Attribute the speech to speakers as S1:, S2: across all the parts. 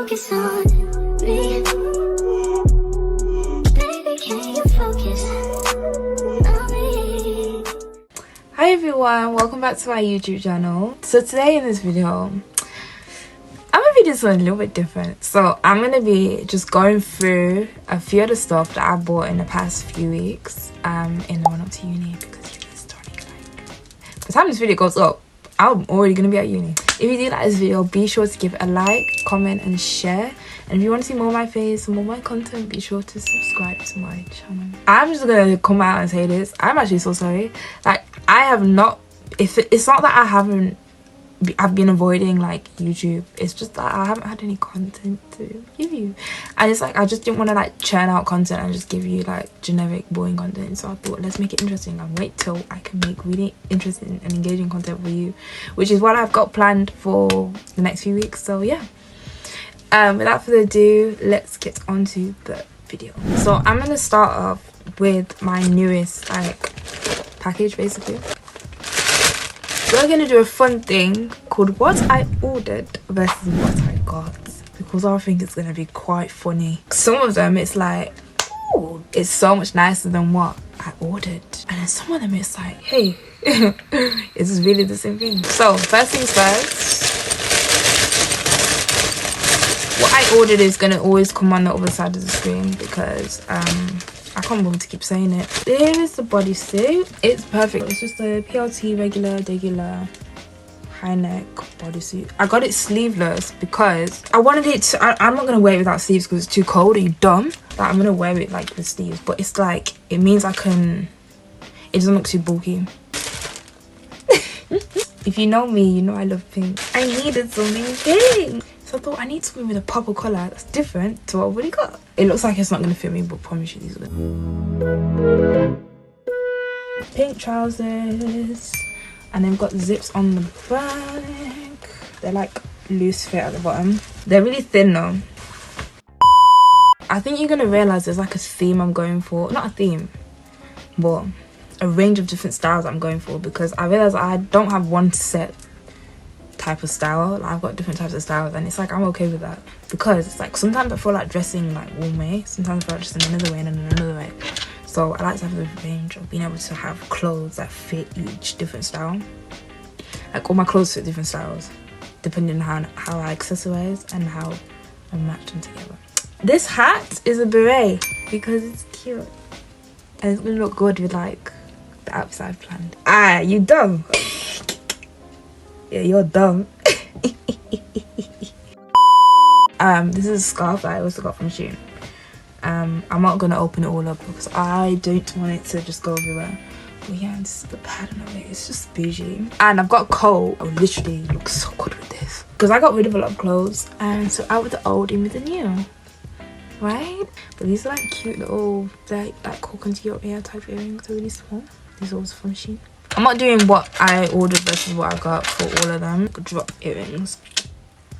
S1: focus on me? Baby, can you focus on me?
S2: Hi everyone, welcome back to my YouTube channel. So today in this video, I'm gonna be doing something a little bit different. So I'm gonna be just going through a few of the stuff that I bought in the past few weeks in the run up to uni, because it's starting like by the time this video goes up, I'm already gonna be at uni. If you do like this video, be sure to give it a like, comment and share. And if you want to see more of my face and more of my content, be sure to subscribe to my channel. I'm just gonna come out and say this, I'm actually so sorry. Like, I have not, it's not that I've been avoiding like YouTube, it's just that I haven't had any content to give you, and it's like I just didn't want to like churn out content and just give you like generic boring content. So I thought, let's make it interesting and wait till I can make really interesting and engaging content for you, which is what I've got planned for the next few weeks. So yeah, without further ado, let's get on to the video. So I'm gonna start off with my newest like package. Basically, we're gonna do a fun thing called what I ordered versus what I got, because I think it's gonna be quite funny. Some of them it's like, ooh, it's so much nicer than what I ordered, and then some of them it's like, hey, is this really the same thing? So first things first, what I ordered is gonna always come on the other side of the screen, because I can't bother to keep saying it. There is the bodysuit. It's perfect. It's just a PLT regular high neck bodysuit. I got it sleeveless because I wanted it to, I'm not gonna wear it without sleeves because it's too cold. Are you dumb? Like, I'm gonna wear it like with sleeves, but it's like, it means I can, it doesn't look too bulky. If you know me, you know I love pink. I needed something pink, so I thought I need something with a purple colour that's different to what I've already got. It looks like it's not going to fit me, but I promise you these are good. Pink trousers, and they've got zips on the back. They're like loose fit at the bottom. They're really thin though. I think you're going to realise there's like a theme I'm going for. Not a theme, but a range of different styles I'm going for, because I realised I don't have one set type of style. Like, I've got different types of styles, and it's like I'm okay with that, because it's like sometimes I feel like dressing like one way, sometimes I feel like dressing another way and then another way. So I like to have a range of being able to have clothes that fit each different style. Like, all my clothes fit different styles depending on how I accessorize and how I match them together. This hat is a beret because it's cute and it's gonna look good with like the outfit I've planned. Ah, you dumb. Yeah, you're dumb. This is a scarf that I also got from Shein. I'm not gonna open it all up because I don't want it to just go everywhere. But yeah, this is the pattern of it. It's just bougie. And I've got a coat. I would literally look so good with this, because I got rid of a lot of clothes, and so out with the old, in with the new, right? But these are like cute little like hook into your ear type earrings. They're really small. These are also from Shein. I'm not doing what I ordered versus what I got for all of them. Drop earrings.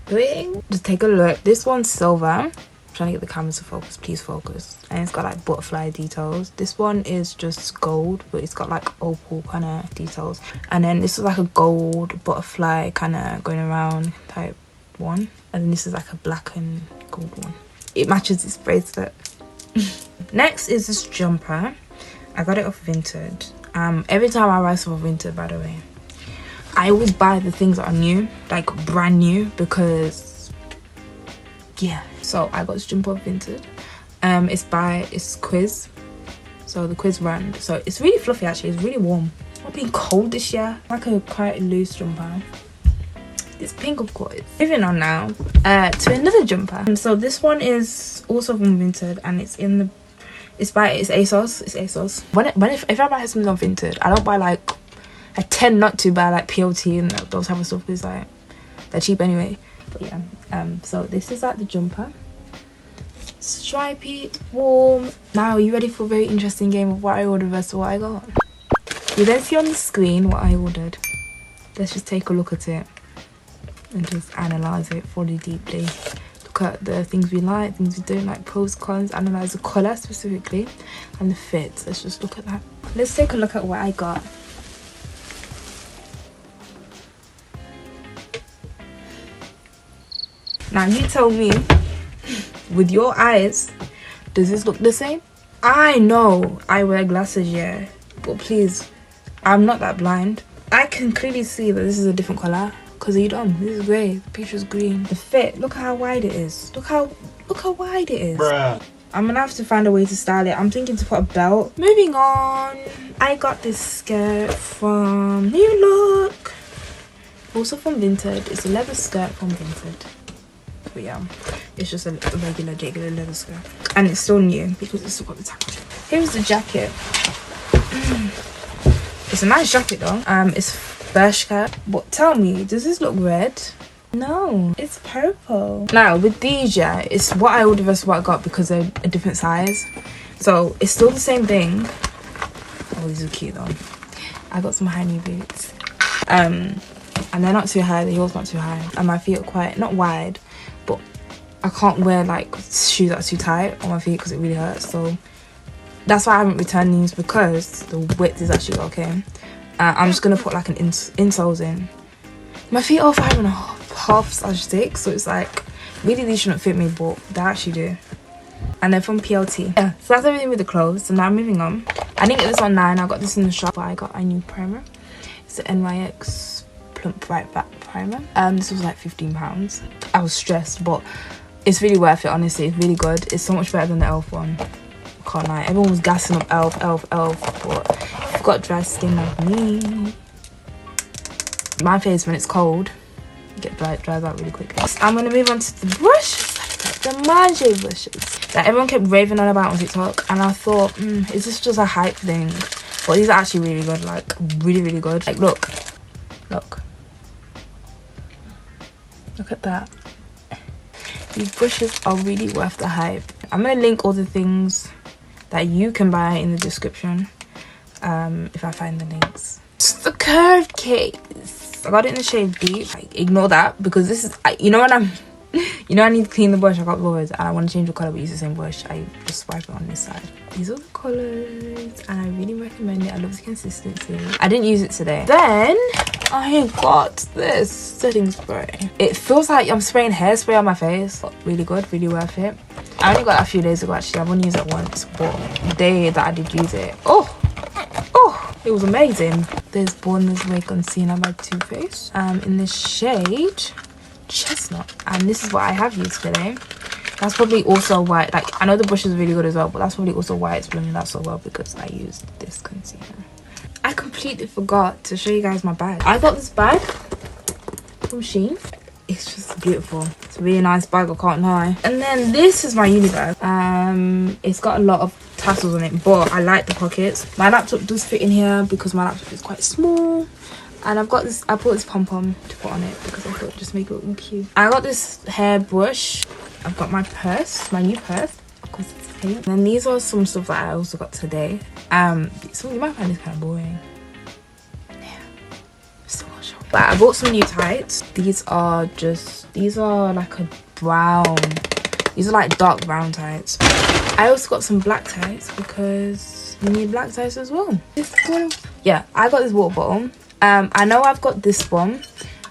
S2: Just take a look. This one's silver. I'm trying to get the camera to focus. Please focus. And it's got like butterfly details. This one is just gold, but it's got like opal kind of details. And then this is like a gold butterfly kind of going around type one. And then this is like a black and gold one. It matches this bracelet. Next is this jumper. I got it off Vinted. Every time I buy stuff off Vinted, by the way, I always buy the things that are new, like brand new, because yeah. So I got this jumper off Vinted. It's Quiz, so the Quiz brand. So it's really fluffy actually. It's really warm. It's been cold this year. Like a quite loose jumper. It's pink, of course. Moving on now to another jumper. So this one is also from Vinted, and it's in the. It's ASOS. It's ASOS. If I buy something on Vinted, I don't buy like. I tend not to buy like PLT and those type of stuff, because like they're cheap anyway. But yeah. So this is like the jumper. Stripy, warm. Now, are you ready for a very interesting game of what I ordered versus what I got? You then see on the screen what I ordered. Let's just take a look at it and just analyze it fully deeply. Look at the things we like, things we don't like, pros, cons, analyze the colour specifically and the fit. Let's just look at that. Let's take a look at what I got. Now you tell me with your eyes, does this look the same? I know I wear glasses, yeah, but please, I'm not that blind. I can clearly see that this is a different color because you don't. This is grey. The picture's green. The fit, look how wide it is. Look how wide it is. Bruh. I'm gonna have to find a way to style it. I'm thinking to put a belt. Moving on, I got this skirt from New Look, also from Vinted. It's a leather skirt from Vinted. But yeah, it's just a regular leather skirt, and it's still new because it's still got the tag on it. Here's the jacket. It's a nice jacket though. It's Bershka. But tell me, does this look red? No, it's purple. Now with these, yeah, it's what I ordered versus what I got because they're a different size. So it's still the same thing. Oh, these are cute though. I got some high knee boots. And they're not too high. The heel's not too high, and my feet are quite not wide, but I can't wear like shoes that are too tight on my feet because it really hurts. So that's why I haven't returned these, because the width is actually okay. I'm just gonna put like an insoles in. My feet are 5.5/6, so it's like really these shouldn't fit me, but they actually do. And they're from PLT. Yeah, so that's everything with the clothes. So now I'm moving on. I didn't get this online. I got this in the shop, but I got a new primer. It's the NYX Plump Bright Back primer. This was like £15. I was stressed, but it's really worth it. Honestly, it's really good. It's so much better than the Elf one. Can't lie. Everyone was gassing up Elf, but if you've got dry skin like me, my face when it's cold, it dries out really quickly. I'm gonna move on to the brushes, the Maje brushes that everyone kept raving on about on TikTok, and I thought, is this just a hype thing? But these are actually really good, like really good. Like look at that. These brushes are really worth the hype. I'm gonna link all the things that you can buy in the description, if I find the links. It's the curved case. I got it in the shade Deep. Like, ignore that, because this is, you know, when I need to clean the brush, I got bothered and I want to change the color but use the same brush, I just swipe it on this side. These are the colors and I really recommend it. I love the consistency. I didn't use it today. Then I got this setting spray. It feels like I'm spraying hairspray on my face. Really good, really worth it. I only got that a few days ago actually. I've only used it once, but the day that I did use it, oh, it was amazing. There's Born This Way concealer by Too Faced in the shade Chestnut, and this is what I have used today. That's probably also why, like, I know the brush is really good as well, but that's probably also why it's blending out so well, because I used this concealer. I completely forgot to show you guys my bag. I got this bag from Shein. It's just beautiful. It's a really nice bag, I can't lie. And then this is my uni bag. It's got a lot of tassels on it, but I like the pockets. My laptop does fit in here because my laptop is quite small. And I've got this, I bought this pom-pom to put on it because I thought it'd just make it look more cute. I got this hair brush. I've got my purse, my new purse, because it's pink. And then these are some stuff that I also got today. So you might find this kind of boring. Yeah, still not sure. But I bought some new tights. These are like a brown. These are like dark brown tights. I also got some black tights because you need black tights as well. Yeah, I got this water bottle. I know I've got this one,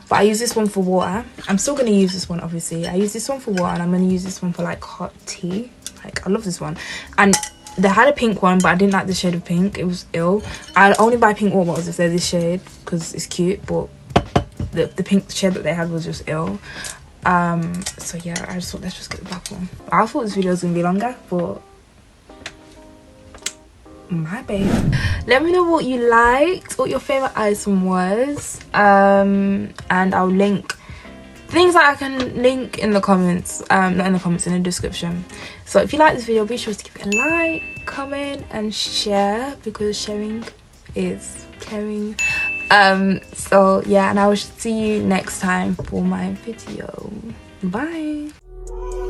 S2: but I use this one for water. I'm still gonna use this one, obviously. I use this one for water and I'm gonna use this one for like hot tea. Like, I love this one. And they had a pink one, but I didn't like the shade of pink. It was ill. I only buy pink water bottles if they're this shade because it's cute, but the pink shade that they had was just ill. So yeah, I just thought, let's just get the black one. I thought this video was gonna be longer, but my babe. Let me know what you liked, what your favorite item was, and I'll link things that I can link in the comments, not in the comments, in the description. So if you like this video, be sure to give it a like, comment and share, because sharing is caring. So yeah, and I will see you next time for my video. Bye.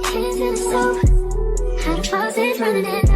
S1: Hands in the stove, had a faucet running in.